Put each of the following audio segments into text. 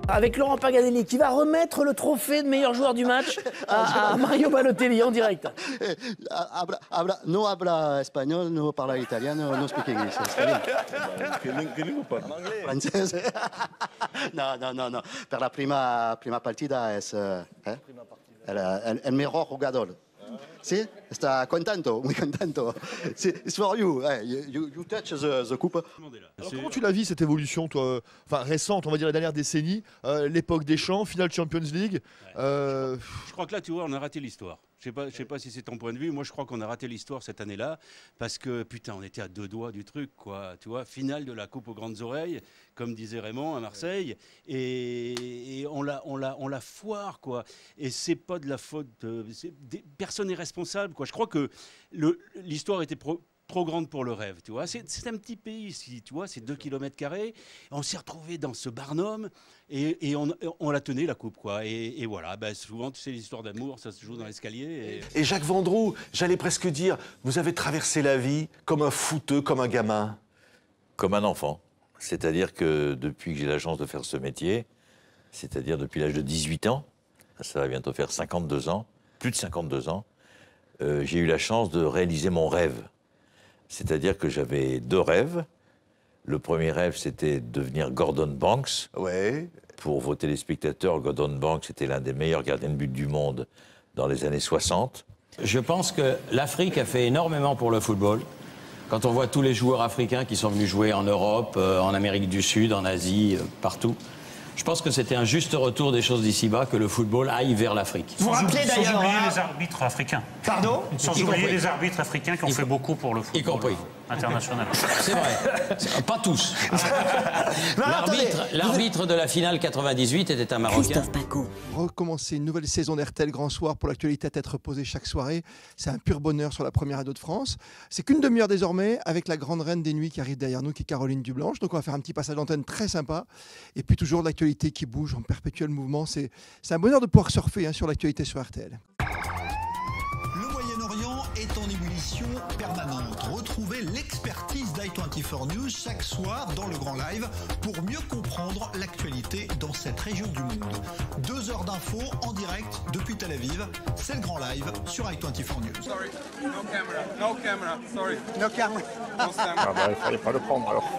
Avec Laurent Paganelli qui va remettre le trophée de meilleur joueur du match à Mario Balotelli en direct. No habla espagnol, no parla italiano, no speak English. Che lingua parla? Francese. No. Per la prima partita es el mejor jugador. Si? Está contento, muy contento. It's for you. You touch the coupe. Alors, comment tu la vis cette évolution, toi, enfin récente, on va dire la dernière décennie, l'époque des champs, finale Champions League. Je crois que là, tu vois, on a raté l'histoire. Je sais pas si c'est ton point de vue. Moi, je crois qu'on a raté l'histoire cette année-là parce que putain, on était à 2 doigts du truc, quoi. Tu vois, finale de la Coupe aux grandes oreilles, comme disait Raymond à Marseille, et on la foire, quoi. Et c'est pas de la faute. Personne n'est responsable, quoi. Je crois que l'histoire était trop grande pour le rêve, tu vois. C'est un petit pays ici, tu vois, c'est 2 km². On s'est retrouvé dans ce barnum et on la tenait, la coupe, quoi. Et voilà, ben, souvent, tu sais, l'histoire d'amour, ça se joue dans l'escalier. Et Jacques Vendroux, j'allais presque dire, vous avez traversé la vie comme un footeux, comme un gamin. Comme un enfant. C'est-à-dire que depuis que j'ai la chance de faire ce métier, c'est-à-dire depuis l'âge de 18 ans, ça va bientôt faire 52 ans, plus de 52 ans, j'ai eu la chance de réaliser mon rêve. C'est-à-dire que j'avais 2 rêves. Le premier rêve, c'était de devenir Gordon Banks. Ouais. Pour vos téléspectateurs, Gordon Banks était l'un des meilleurs gardiens de but du monde dans les années 60. Je pense que l'Afrique a fait énormément pour le football. Quand on voit tous les joueurs africains qui sont venus jouer en Europe, en Amérique du Sud, en Asie, partout, je pense que c'était un juste retour des choses d'ici-bas que le football aille vers l'Afrique. Vous rappelez d'ailleurs... Sans oublier les arbitres africains. Pardon? Sans oublier les arbitres africains qui ont fait beaucoup pour le football y compris. International. C'est vrai. Pas tous. L'arbitre de la finale 98 était un Marocain. Recommencer une nouvelle saison d'RTL Grand Soir pour l'actualité à tête reposée chaque soirée. C'est un pur bonheur sur la première radio de France. C'est qu'une demi-heure désormais avec la grande reine des nuits qui arrive derrière nous, qui est Caroline Dublanche. Donc on va faire un petit passage d'antenne très sympa. Et puis toujours l'actualité qui bouge en perpétuel mouvement. C'est un bonheur de pouvoir surfer sur l'actualité sur RTL. Le Moyen-Orient est en ébullition permanente. Retrouvez l'expertise d'i24 News chaque soir dans le Grand Live pour mieux comprendre l'actualité dans cette région du monde. 2 heures d'infos en direct depuis Tel Aviv. C'est le Grand Live sur i24 News. Sorry, no camera, no camera, sorry. No camera. No camera. Ah bah, il fallait pas le prendre alors.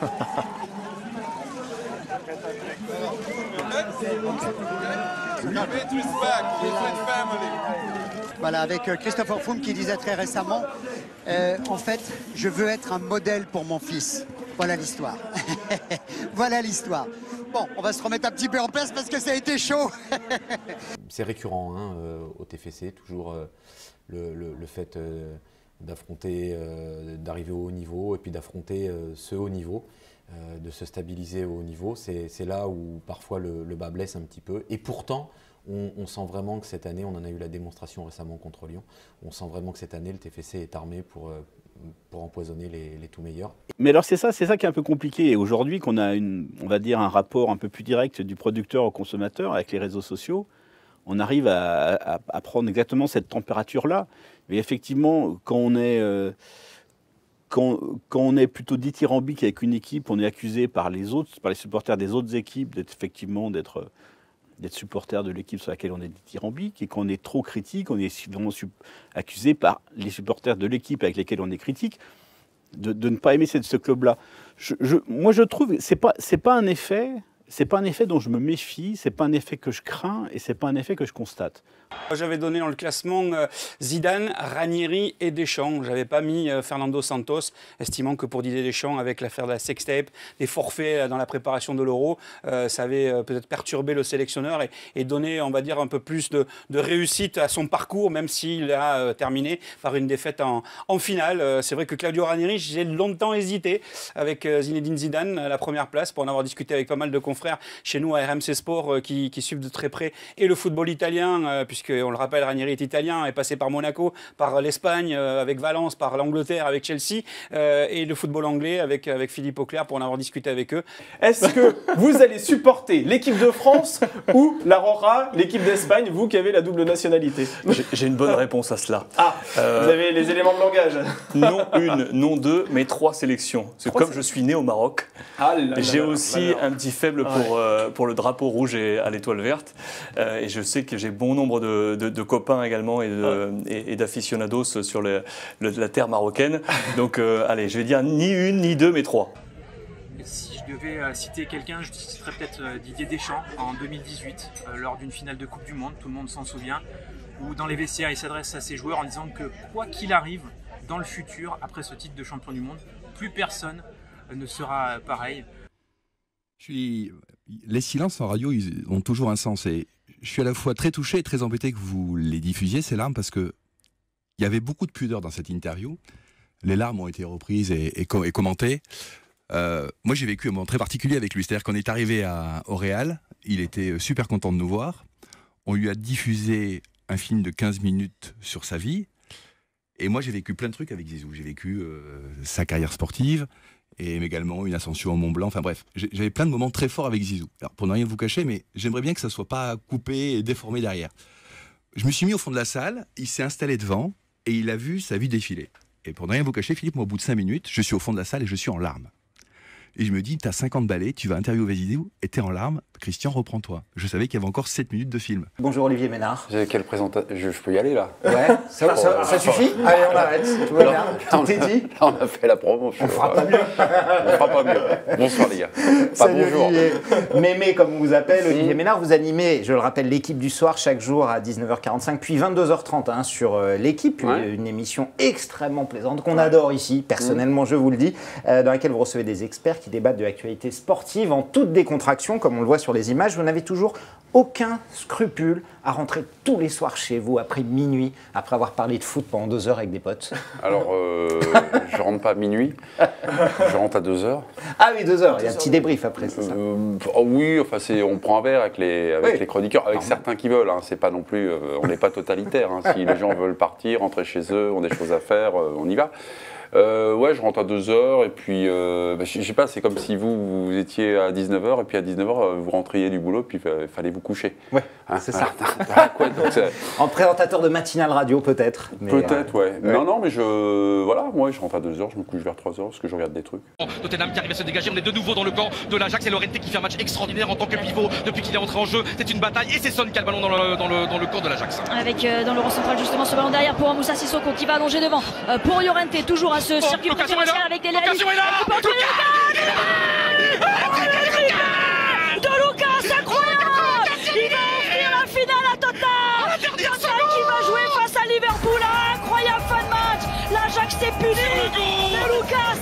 Voilà, avec Christopher Froome qui disait très récemment, en fait, je veux être un modèle pour mon fils. Voilà l'histoire. Voilà l'histoire. Bon, on va se remettre un petit peu en place parce que ça a été chaud. C'est récurrent hein, au TFC, toujours le fait d'affronter, d'arriver au haut niveau et puis d'affronter ce haut niveau. De se stabiliser au haut niveau, c'est là où parfois le bas blesse un petit peu. Et pourtant, on sent vraiment que cette année, on en a eu la démonstration récemment contre Lyon, on sent vraiment que cette année, le TFC est armé pour empoisonner les tout meilleurs. Mais alors c'est ça qui est un peu compliqué. Et aujourd'hui, qu'on a on va dire un rapport un peu plus direct du producteur au consommateur avec les réseaux sociaux, on arrive à prendre exactement cette température-là. Mais effectivement, quand on est plutôt dithyrambique avec une équipe, on est accusé par les supporters des autres équipes d'être supporters de l'équipe sur laquelle on est dithyrambique, et qu'on est trop critique, on est vraiment accusé par les supporters de l'équipe avec lesquels on est critique de ne pas aimer ce club-là. Moi, je trouve que c'est pas un effet dont je me méfie, c'est pas un effet que je crains et c'est pas un effet que je constate. J'avais donné dans le classement Zidane, Ranieri et Deschamps. J'avais pas mis Fernando Santos, estimant que pour Didier Deschamps, avec l'affaire de la sextape, des forfaits dans la préparation de l'Euro, ça avait peut-être perturbé le sélectionneur et donné, on va dire, un peu plus de réussite à son parcours, même s'il a terminé par une défaite en finale. C'est vrai que Claudio Ranieri, j'ai longtemps hésité avec Zinedine Zidane à la première place, pour en avoir discuté avec pas mal de confrères chez nous à RMC Sport qui suivent de très près et le football italien, puisqu'on le rappelle, Ranieri est italien, est passé par Monaco, par l'Espagne avec Valence, par l'Angleterre avec Chelsea, et le football anglais avec Philippe Auclair, pour en avoir discuté avec eux. Est-ce que vous allez supporter l'équipe de France ou la Roja, l'équipe d'Espagne, vous qui avez la double nationalité? J'ai une bonne réponse à cela. Ah, vous avez les éléments de langage. Non une, non deux, mais 3 sélections. Comme je suis né au Maroc, j'ai aussi un petit faible pour le drapeau rouge et à l'étoile verte. Et je sais que j'ai bon nombre de copains également et d'aficionados sur la terre marocaine. Donc, allez, je vais dire ni une, ni deux, mais trois. Si je devais citer quelqu'un, je citerais peut-être Didier Deschamps en 2018, lors d'une finale de Coupe du Monde, tout le monde s'en souvient, où dans les vestiaires, il s'adresse à ses joueurs en disant que quoi qu'il arrive dans le futur, après ce titre de champion du monde, plus personne ne sera pareil. Les silences en radio, ils ont toujours un sens. Et je suis à la fois très touché et très embêté que vous les diffusiez, ces larmes, parce qu'il y avait beaucoup de pudeur dans cette interview. Les larmes ont été reprises et commentées. Moi, j'ai vécu un moment très particulier avec lui. C'est-à-dire qu'on est arrivé au Real, il était super content de nous voir. On lui a diffusé un film de 15 minutes sur sa vie. Et moi, j'ai vécu plein de trucs avec Zizou. J'ai vécu sa carrière sportive et également une ascension au Mont Blanc. Enfin bref, j'avais plein de moments très forts avec Zizou. Alors, pour ne rien vous cacher, mais j'aimerais bien que ça ne soit pas coupé et déformé derrière. Je me suis mis au fond de la salle, il s'est installé devant et il a vu sa vie défiler. Et pour ne rien vous cacher, Philippe, moi, au bout de 5 minutes, je suis au fond de la salle et je suis en larmes. Et je me dis, t'as 50 balais, tu vas interviewer Zizou et t'es en larmes. Christian, reprends-toi. Je savais qu'il y avait encore 7 minutes de film. Bonjour Olivier Ménard. Quelle présentation? Je peux y aller là? Ouais, ça suffit? Allez, on arrête. Tout va bien. Tout est dit. On a fait la promo. On fera pas mieux. On fera pas mieux. Bonsoir les gars. Salut bonjour. Olivier. Mémé, comme on vous appelle, Olivier Ménard, vous animez, je le rappelle, l'équipe du soir chaque jour à 19h45, puis 22h30 sur l'équipe, une émission extrêmement plaisante qu'on adore ici, personnellement je vous le dis, dans laquelle vous recevez des experts qui débattent de l'actualité sportive en toute décontraction, comme on le voit sur les images. Vous n'avez toujours aucun scrupule à rentrer tous les soirs chez vous après minuit, après avoir parlé de foot pendant 2 heures avec des potes. Alors, je rentre pas à minuit, je rentre à 2 heures. Ah oui, 2 heures, il y a un petit débrief après, c'est ça? Oui, enfin, on prend un verre avec les chroniqueurs, avec certains qui veulent, c'est pas non plus, on n'est pas totalitaire, si les gens veulent partir, rentrer chez eux, ont des choses à faire, on y va. Ouais, je rentre à 2 heures et puis, je sais pas, c'est comme si vous étiez à 19h et puis à 19h, vous rentriez du boulot puis il fallait vous coucher. Ouais, c'est ça. En présentateur de matinale radio peut-être. Peut-être, ouais. Non, mais moi je rentre à 2 heures, je me couche vers 3 heures parce que je regarde des trucs. Tottenham qui arrive à se dégager, on est de nouveau dans le camp de l'Ajax et Llorente qui fait un match extraordinaire en tant que pivot depuis qu'il est entré en jeu. C'est une bataille et c'est Son qui a le ballon dans le camp de l'Ajax. Avec dans le rond central justement ce ballon derrière pour Moussa Sissoko qui va allonger devant pour Llorente, toujours à ce circuit préférentiel avec des Lucas incroyable. Il va offrir la finale à Tottenham. Tottenham qui va jouer face à Liverpool. Incroyable fin de match. L'Ajax s'est puni. De Lucas.